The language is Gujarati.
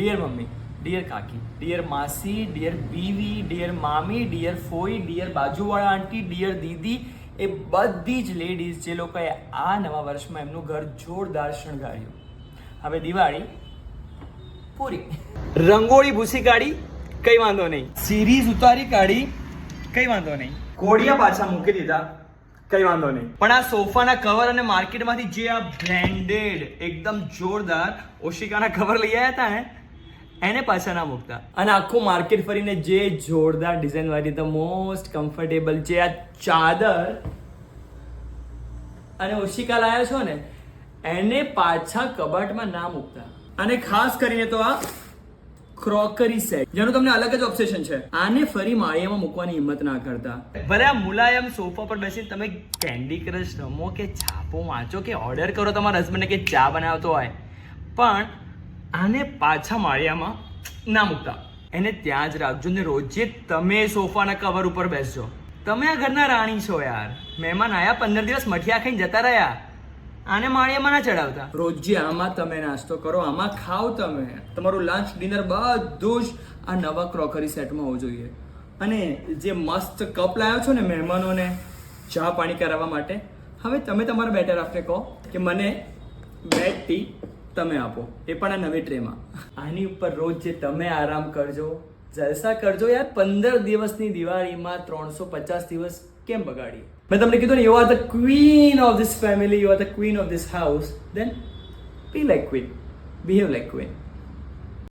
ડિયર મમ્મી, ડિયર કાકી, ડિયર માસી, ડિયર બીવી, ડિયર મામી, ડિયર ફોઈ, ડિયર બાજુવાળા આંટી, ડિયર દીદી, એ બધી જ લેડીઝ જે લોકોએ આ નવા વર્ષમાં એમનું ઘર જોરદાર શણગાર્યું. હવે દિવાળી પૂરી. રંગોળી ભૂસી કાઢી, કઈ વાંધો નહીં. સિરીઝ ઉતારી કાઢી, કઈ વાંધો નહીં. કોડિયા પાછા મૂકી દીધા, કઈ વાંધો નહીં. પણ આ સોફાના કવર અને માર્કેટમાંથી જે આ બ્રાન્ડેડ એકદમ જોરદાર ઓશિકાના કવર લઈ આવ્યા હતા ને, એને પાછા ના મૂકતા. અને આખું માર્કેટ ફરીને જે જોરદાર ડિઝાઇન વાળી ધ મોસ્ટ કમ્ફર્ટેબલ જે આ ચાદર અને ઓશિકા લાયા છો ને, એને પાછા કબાટમાં ના મૂકતા. અને ખાસ કરીને તો આ ક્રોકરી સેટ, જેનું તમને અલગ જ ઓબ્સેશન છે, આને ફરી માળિયામાં મૂકવાની હિંમત ના કરતા. ભલે આ મુલાયમ સોફા પર બેસીને તમે કેન્ડી ક્રશ રમો કે છાપો વાંચો કે ઓર્ડર કરો તમારા હસબન્ડને કે ચા બનાવતો હોય, પણ આને પાછા માળિયામાં ના મૂકતા. એને ત્યાં જ રાખજો ને રોજે તમે સોફાના કવર ઉપર બેસજો. તમે આ ઘરના રાણી છો યાર. મહેમાન આયા 15 દિવસ મઠિયા ખાઈને જતા રહ્યા, આને માળિયામાં ના ચડાવતા. રોજે આમાં તમે નાસ્તો કરો, આમાં ખાઓ તમે. તમારું લંચ ડિનર બધું જ આ નવા ક્રોકરી સેટમાં હોવું જોઈએ. અને જે મસ્ત કપ લાવ્યો છો ને મહેમાનોને ચા પાણી કરાવવા માટે, હવે તમે તમારા બેટર હાફને કહો કે મને બેડ ટી તમે આપો, એ પણ આ નવી ટ્રેમાં. આની ઉપર રોજ જે તમે આરામ કરજો, જલસા કરજો યાર. 15 દિવસની દિવાળીમાં 350 દિવસ કેમ બગાડી? મેં તમને કીધું ને, you are the queen of this family, you are the queen of this house, then be like queen, behave like queen.